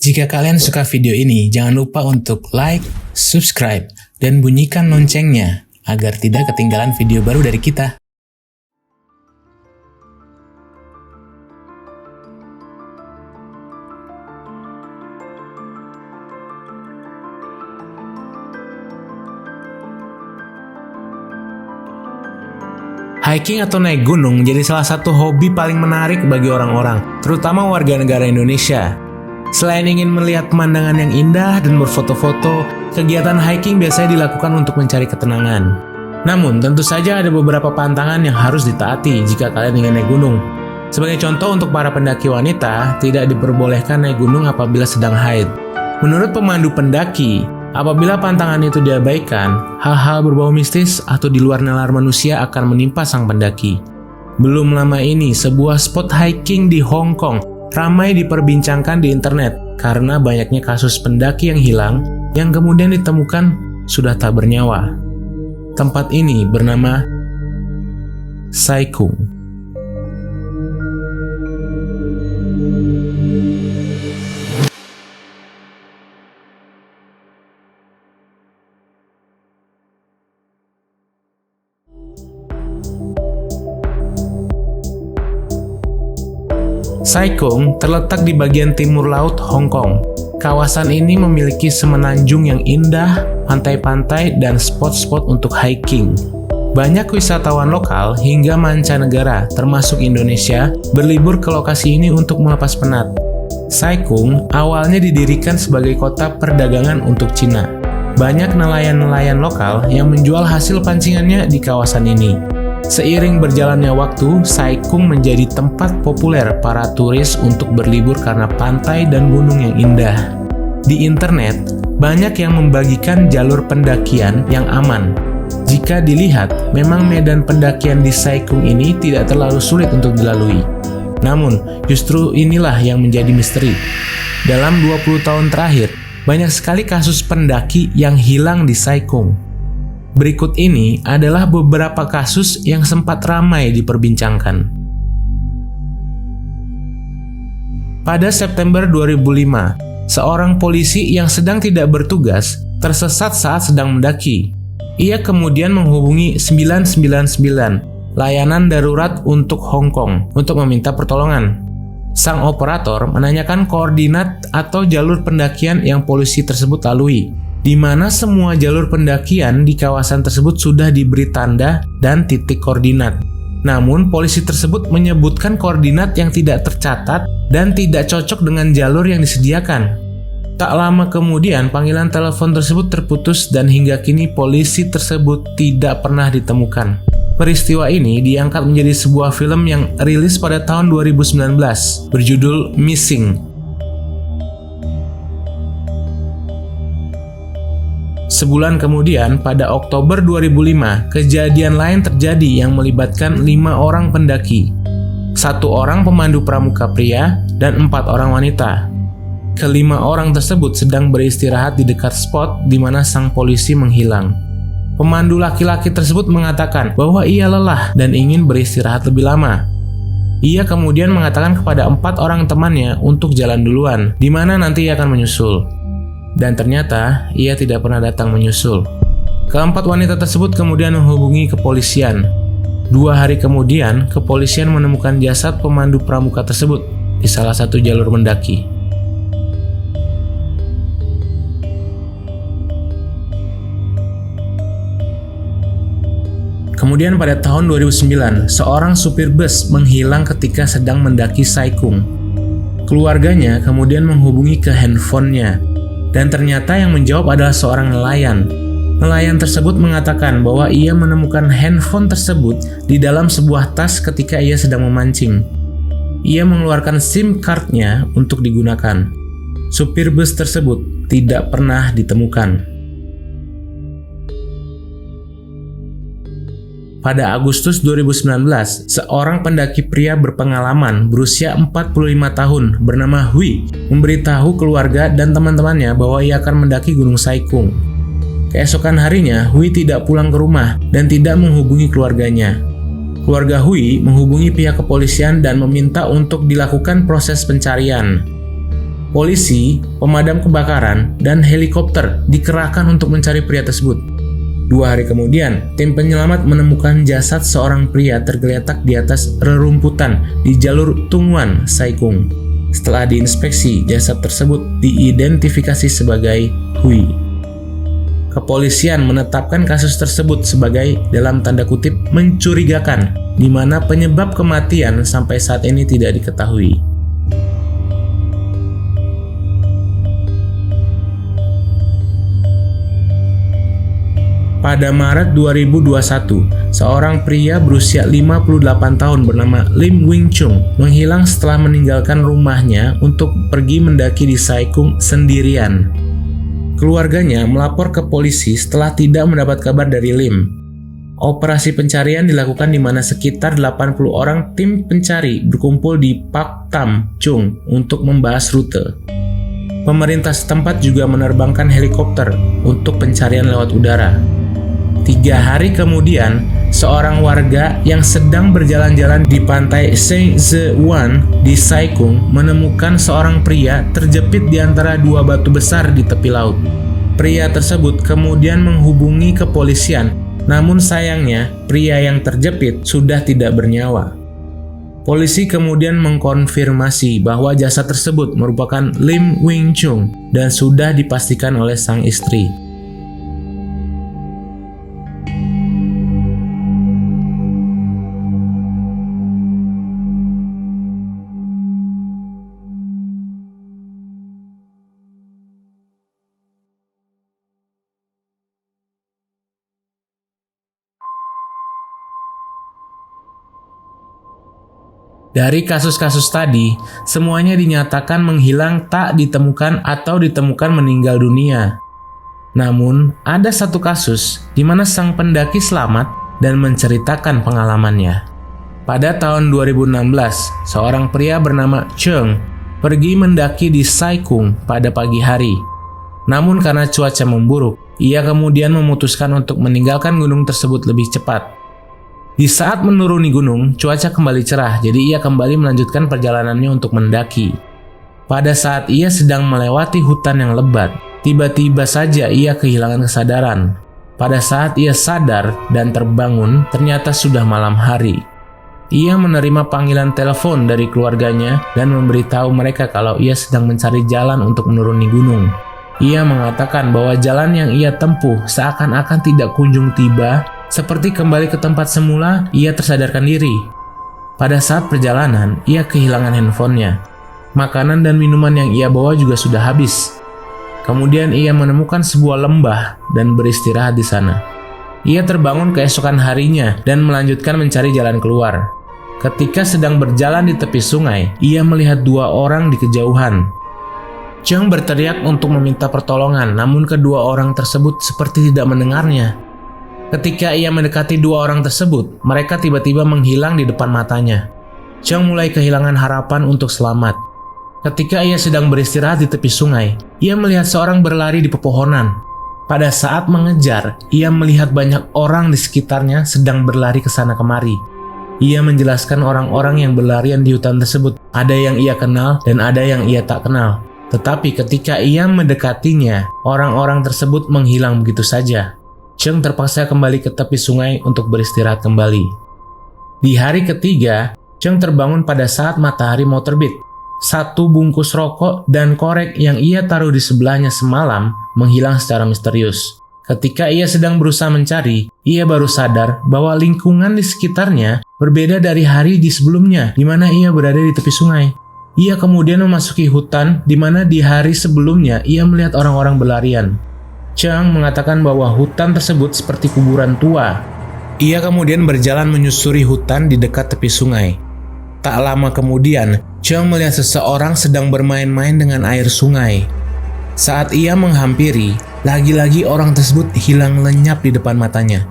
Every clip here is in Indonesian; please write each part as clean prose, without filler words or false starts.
Jika kalian suka video ini, jangan lupa untuk like, subscribe, dan bunyikan loncengnya agar tidak ketinggalan video baru dari kita. Hiking atau naik gunung menjadi salah satu hobi paling menarik bagi orang-orang, terutama warga negara Indonesia. Selain ingin melihat pemandangan yang indah dan berfoto-foto, kegiatan hiking biasanya dilakukan untuk mencari ketenangan. Namun, tentu saja ada beberapa pantangan yang harus ditaati jika kalian ingin naik gunung. Sebagai contoh, untuk para pendaki wanita, tidak diperbolehkan naik gunung apabila sedang haid. Menurut pemandu pendaki, apabila pantangan itu diabaikan, hal-hal berbau mistis atau di luar nalar manusia akan menimpa sang pendaki. Belum lama ini, sebuah spot hiking di Hong Kong ramai diperbincangkan di internet karena banyaknya kasus pendaki yang hilang yang kemudian ditemukan sudah tak bernyawa. Tempat ini bernama Sai Kung. Sai Kung terletak di bagian timur laut Hong Kong. Kawasan ini memiliki semenanjung yang indah, pantai-pantai, dan spot-spot untuk hiking. Banyak wisatawan lokal hingga mancanegara, termasuk Indonesia, berlibur ke lokasi ini untuk melepas penat. Sai Kung awalnya didirikan sebagai kota perdagangan untuk Cina. Banyak nelayan-nelayan lokal yang menjual hasil pancingannya di kawasan ini. Seiring berjalannya waktu, Sai Kung menjadi tempat populer para turis untuk berlibur karena pantai dan gunung yang indah. Di internet, banyak yang membagikan jalur pendakian yang aman. Jika dilihat, memang medan pendakian di Sai Kung ini tidak terlalu sulit untuk dilalui. Namun, justru inilah yang menjadi misteri. Dalam 20 tahun terakhir, banyak sekali kasus pendaki yang hilang di Sai Kung. Berikut ini adalah beberapa kasus yang sempat ramai diperbincangkan. Pada September 2005, seorang polisi yang sedang tidak bertugas tersesat saat sedang mendaki. Ia kemudian menghubungi 999, layanan darurat untuk Hong Kong, untuk meminta pertolongan. Sang operator menanyakan koordinat atau jalur pendakian yang polisi tersebut lalui, di mana semua jalur pendakian di kawasan tersebut sudah diberi tanda dan titik koordinat. Namun, polisi tersebut menyebutkan koordinat yang tidak tercatat dan tidak cocok dengan jalur yang disediakan. Tak lama kemudian, panggilan telepon tersebut terputus dan hingga kini polisi tersebut tidak pernah ditemukan. Peristiwa ini diangkat menjadi sebuah film yang rilis pada tahun 2019, berjudul Missing. Sebulan kemudian, pada Oktober 2005, kejadian lain terjadi yang melibatkan 5 orang pendaki. 1 orang pemandu pramuka pria dan 4 orang wanita. Kelima orang tersebut sedang beristirahat di dekat spot di mana sang polisi menghilang. Pemandu laki-laki tersebut mengatakan bahwa ia lelah dan ingin beristirahat lebih lama. Ia kemudian mengatakan kepada 4 orang temannya untuk jalan duluan, di mana nanti ia akan menyusul. Dan ternyata ia tidak pernah datang menyusul. Keempat wanita tersebut kemudian menghubungi kepolisian. 2 hari kemudian, kepolisian menemukan jasad pemandu pramuka tersebut di salah satu jalur mendaki. Kemudian pada tahun 2009, seorang supir bus menghilang ketika sedang mendaki Sai Kung. Keluarganya kemudian menghubungi ke handphonenya, dan ternyata yang menjawab adalah seorang nelayan. Nelayan tersebut mengatakan bahwa ia menemukan handphone tersebut di dalam sebuah tas ketika ia sedang memancing. Ia mengeluarkan SIM card-nya untuk digunakan. Supir bus tersebut tidak pernah ditemukan. Pada Agustus 2019, seorang pendaki pria berpengalaman berusia 45 tahun bernama Hui memberitahu keluarga dan teman-temannya bahwa ia akan mendaki Gunung Sai Kung. Keesokan harinya, Hui tidak pulang ke rumah dan tidak menghubungi keluarganya. Keluarga Hui menghubungi pihak kepolisian dan meminta untuk dilakukan proses pencarian. Polisi, pemadam kebakaran, dan helikopter dikerahkan untuk mencari pria tersebut. 2 hari kemudian, tim penyelamat menemukan jasad seorang pria tergeletak di atas rerumputan di jalur Tungwan, Sai Kung. Setelah diinspeksi, jasad tersebut diidentifikasi sebagai Hui. Kepolisian menetapkan kasus tersebut sebagai dalam tanda kutip mencurigakan, di mana penyebab kematian sampai saat ini tidak diketahui. Pada Maret 2021, seorang pria berusia 58 tahun bernama Lim Wing Chung menghilang setelah meninggalkan rumahnya untuk pergi mendaki di Sai Kung sendirian. Keluarganya melapor ke polisi setelah tidak mendapat kabar dari Lim. Operasi pencarian dilakukan di mana sekitar 80 orang tim pencari berkumpul di Pak Tam Chung untuk membahas rute. Pemerintah setempat juga menerbangkan helikopter untuk pencarian lewat udara. 3 hari kemudian, seorang warga yang sedang berjalan-jalan di pantai Shenzhen di Sai Kung menemukan seorang pria terjepit di antara 2 batu besar di tepi laut. Pria tersebut kemudian menghubungi kepolisian, namun sayangnya pria yang terjepit sudah tidak bernyawa. Polisi kemudian mengkonfirmasi bahwa jasad tersebut merupakan Lim Wing Chung dan sudah dipastikan oleh sang istri. Dari kasus-kasus tadi, semuanya dinyatakan menghilang, tak ditemukan atau ditemukan meninggal dunia. Namun, ada satu kasus di mana sang pendaki selamat dan menceritakan pengalamannya. Pada tahun 2016, seorang pria bernama Cheng pergi mendaki di Sai Kung pada pagi hari. Namun karena cuaca memburuk, ia kemudian memutuskan untuk meninggalkan gunung tersebut lebih cepat. Di saat menuruni gunung, cuaca kembali cerah, jadi ia kembali melanjutkan perjalanannya untuk mendaki. Pada saat ia sedang melewati hutan yang lebat, tiba-tiba saja ia kehilangan kesadaran. Pada saat ia sadar dan terbangun, ternyata sudah malam hari. Ia menerima panggilan telepon dari keluarganya dan memberitahu mereka kalau ia sedang mencari jalan untuk menuruni gunung. Ia mengatakan bahwa jalan yang ia tempuh seakan-akan tidak kunjung tiba. Seperti kembali ke tempat semula, ia tersadarkan diri. Pada saat perjalanan, ia kehilangan handphonenya. Makanan dan minuman yang ia bawa juga sudah habis. Kemudian ia menemukan sebuah lembah dan beristirahat di sana. Ia terbangun keesokan harinya dan melanjutkan mencari jalan keluar. Ketika sedang berjalan di tepi sungai, ia melihat 2 orang di kejauhan. Cheng berteriak untuk meminta pertolongan, namun kedua orang tersebut seperti tidak mendengarnya. Ketika ia mendekati 2 orang tersebut, mereka tiba-tiba menghilang di depan matanya. Cheng mulai kehilangan harapan untuk selamat. Ketika ia sedang beristirahat di tepi sungai, ia melihat seorang berlari di pepohonan. Pada saat mengejar, ia melihat banyak orang di sekitarnya sedang berlari ke sana kemari. Ia menjelaskan orang-orang yang berlarian di hutan tersebut. Ada yang ia kenal dan ada yang ia tak kenal. Tetapi ketika ia mendekatinya, orang-orang tersebut menghilang begitu saja. Cheng terpaksa kembali ke tepi sungai untuk beristirahat kembali. Di hari ketiga, Cheng terbangun pada saat matahari mau terbit. 1 bungkus rokok dan korek yang ia taruh di sebelahnya semalam menghilang secara misterius. Ketika ia sedang berusaha mencari, ia baru sadar bahwa lingkungan di sekitarnya berbeda dari hari di sebelumnya, di mana ia berada di tepi sungai. Ia kemudian memasuki hutan, di mana di hari sebelumnya ia melihat orang-orang berlarian. Cheng mengatakan bahwa hutan tersebut seperti kuburan tua. Ia kemudian berjalan menyusuri hutan di dekat tepi sungai. Tak lama kemudian, Cheng melihat seseorang sedang bermain-main dengan air sungai. Saat ia menghampiri, lagi-lagi orang tersebut hilang lenyap di depan matanya.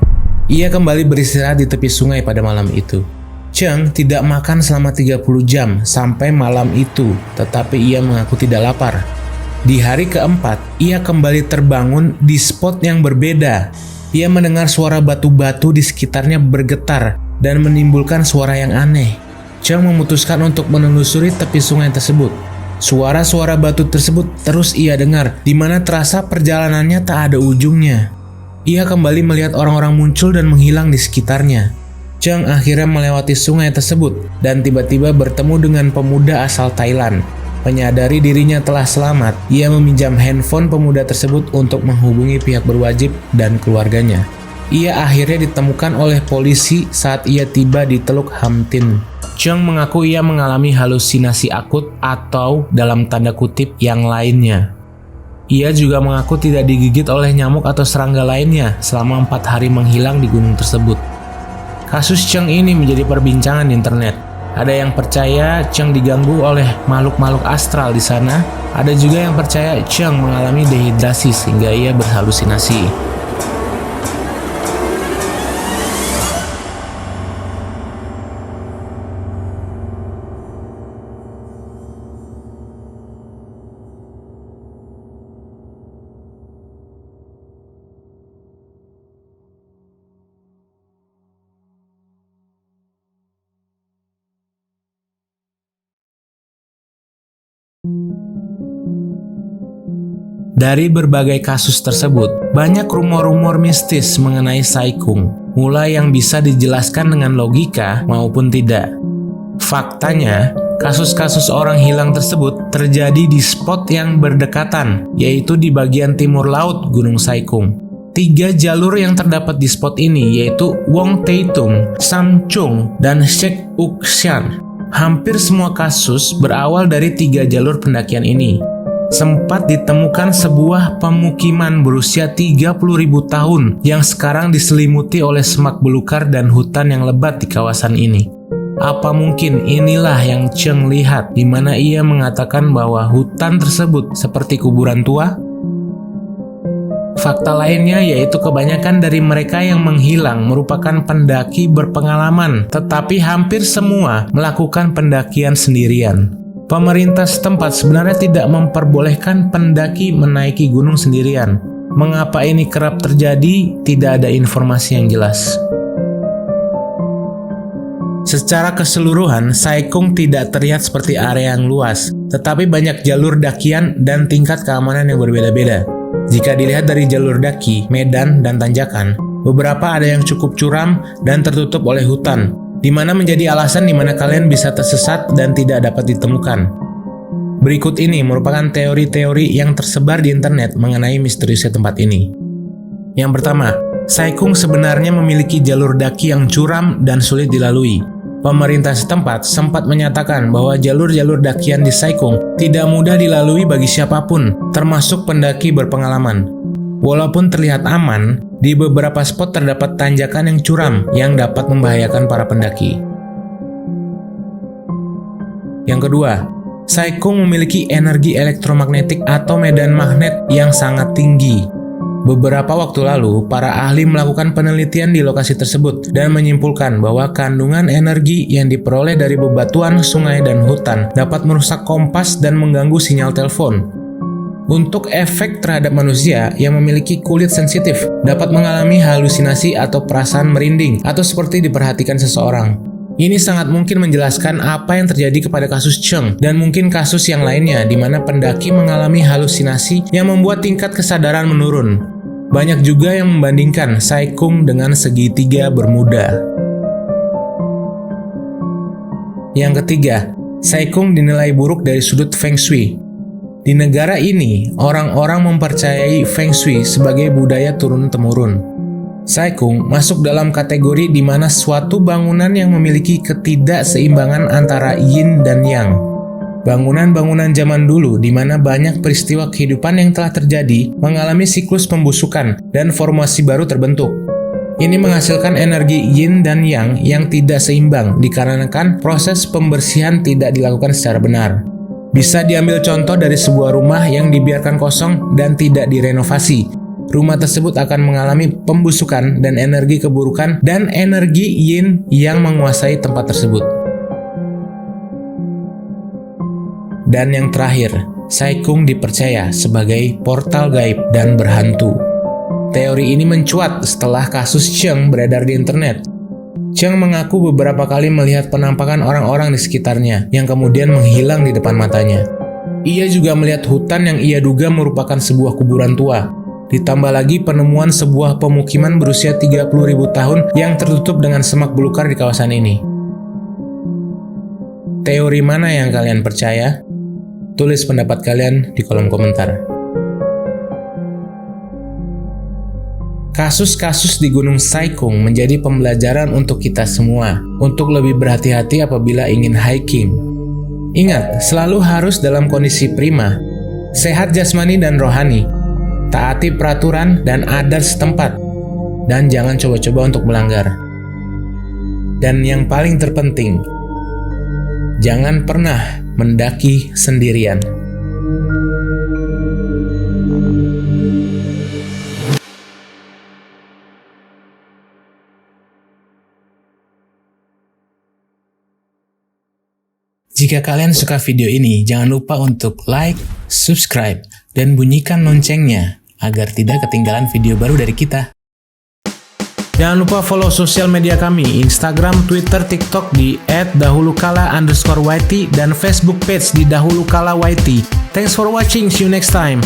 Ia kembali beristirahat di tepi sungai pada malam itu. Cheng tidak makan selama 30 jam sampai malam itu, tetapi ia mengaku tidak lapar. Di hari keempat, ia kembali terbangun di spot yang berbeda. Ia mendengar suara batu-batu di sekitarnya bergetar dan menimbulkan suara yang aneh. Cheng memutuskan untuk menelusuri tepi sungai tersebut. Suara-suara batu tersebut terus ia dengar, di mana terasa perjalanannya tak ada ujungnya. Ia kembali melihat orang-orang muncul dan menghilang di sekitarnya. Cheng akhirnya melewati sungai tersebut dan tiba-tiba bertemu dengan pemuda asal Thailand. Menyadari dirinya telah selamat, ia meminjam handphone pemuda tersebut untuk menghubungi pihak berwajib dan keluarganya. Ia akhirnya ditemukan oleh polisi saat ia tiba di Teluk Ham Tin. Cheng mengaku ia mengalami halusinasi akut atau dalam tanda kutip yang lainnya. Ia juga mengaku tidak digigit oleh nyamuk atau serangga lainnya selama 4 hari menghilang di gunung tersebut. Kasus Cheng ini menjadi perbincangan di internet. Ada yang percaya Cheng diganggu oleh makhluk-makhluk astral di sana. Ada juga yang percaya Cheng mengalami dehidrasi sehingga ia berhalusinasi. Dari berbagai kasus tersebut, banyak rumor-rumor mistis mengenai Sai Kung, mulai yang bisa dijelaskan dengan logika maupun tidak. Faktanya, kasus-kasus orang hilang tersebut terjadi di spot yang berdekatan, yaitu di bagian timur laut Gunung Sai Kung. 3 jalur yang terdapat di spot ini yaitu Wong Tai Tung, Sam Chung, dan Sheikh Uk Sian. Hampir semua kasus berawal dari 3 jalur pendakian ini. Sempat ditemukan sebuah pemukiman berusia 30.000 tahun yang sekarang diselimuti oleh semak belukar dan hutan yang lebat di kawasan ini. Apa mungkin inilah yang Cheng lihat, di mana ia mengatakan bahwa hutan tersebut seperti kuburan tua? Fakta lainnya yaitu kebanyakan dari mereka yang menghilang merupakan pendaki berpengalaman, tetapi hampir semua melakukan pendakian sendirian. Pemerintah setempat sebenarnya tidak memperbolehkan pendaki menaiki gunung sendirian. Mengapa ini kerap terjadi? Tidak ada informasi yang jelas. Secara keseluruhan, Sai Kung tidak terlihat seperti area yang luas, tetapi banyak jalur dakian dan tingkat keamanan yang berbeda-beda. Jika dilihat dari jalur daki, medan, dan tanjakan, beberapa ada yang cukup curam dan tertutup oleh hutan, di mana menjadi alasan di mana kalian bisa tersesat dan tidak dapat ditemukan. Berikut ini merupakan teori-teori yang tersebar di internet mengenai misteriusnya tempat ini. Yang pertama, Sai Kung sebenarnya memiliki jalur daki yang curam dan sulit dilalui. Pemerintah setempat sempat menyatakan bahwa jalur-jalur dakian di Sai Kung tidak mudah dilalui bagi siapapun, termasuk pendaki berpengalaman. Walaupun terlihat aman, di beberapa spot terdapat tanjakan yang curam yang dapat membahayakan para pendaki. Yang kedua, Sai Kung memiliki energi elektromagnetik atau medan magnet yang sangat tinggi. Beberapa waktu lalu, para ahli melakukan penelitian di lokasi tersebut dan menyimpulkan bahwa kandungan energi yang diperoleh dari bebatuan, sungai, dan hutan dapat merusak kompas dan mengganggu sinyal telepon. Untuk efek terhadap manusia yang memiliki kulit sensitif dapat mengalami halusinasi atau perasaan merinding atau seperti diperhatikan seseorang. Ini sangat mungkin menjelaskan apa yang terjadi kepada kasus Cheng dan mungkin kasus yang lainnya di mana pendaki mengalami halusinasi yang membuat tingkat kesadaran menurun. Banyak juga yang membandingkan Sai Kung dengan segitiga Bermuda. Yang ketiga, Sai Kung dinilai buruk dari sudut Feng Shui. Di negara ini, orang-orang mempercayai Feng Shui sebagai budaya turun-temurun. Sai Kung masuk dalam kategori di mana suatu bangunan yang memiliki ketidakseimbangan antara yin dan yang. Bangunan-bangunan zaman dulu di mana banyak peristiwa kehidupan yang telah terjadi mengalami siklus pembusukan dan formasi baru terbentuk. Ini menghasilkan energi yin dan yang tidak seimbang dikarenakan proses pembersihan tidak dilakukan secara benar. Bisa diambil contoh dari sebuah rumah yang dibiarkan kosong dan tidak direnovasi. Rumah tersebut akan mengalami pembusukan dan energi keburukan dan energi yin yang menguasai tempat tersebut. Dan yang terakhir, Sai Kung dipercaya sebagai portal gaib dan berhantu. Teori ini mencuat setelah kasus Cheng beredar di internet. Cheng mengaku beberapa kali melihat penampakan orang-orang di sekitarnya yang kemudian menghilang di depan matanya. Ia juga melihat hutan yang ia duga merupakan sebuah kuburan tua. Ditambah lagi penemuan sebuah pemukiman berusia 30.000 tahun yang tertutup dengan semak belukar di kawasan ini. Teori mana yang kalian percaya? Tulis pendapat kalian di kolom komentar. Kasus-kasus di Gunung Saikung menjadi pembelajaran untuk kita semua, untuk lebih berhati-hati apabila ingin hiking. Ingat, selalu harus dalam kondisi prima, sehat jasmani dan rohani, taati peraturan dan adat setempat, dan jangan coba-coba untuk melanggar. Dan yang paling terpenting, jangan pernah mendaki sendirian. Jika kalian suka video ini, jangan lupa untuk like, subscribe, dan bunyikan loncengnya agar tidak ketinggalan video baru dari kita. Jangan lupa follow sosial media kami, Instagram, Twitter, TikTok di @dahulukala_yt dan Facebook page di dahulukalayt. Thanks for watching, see you next time.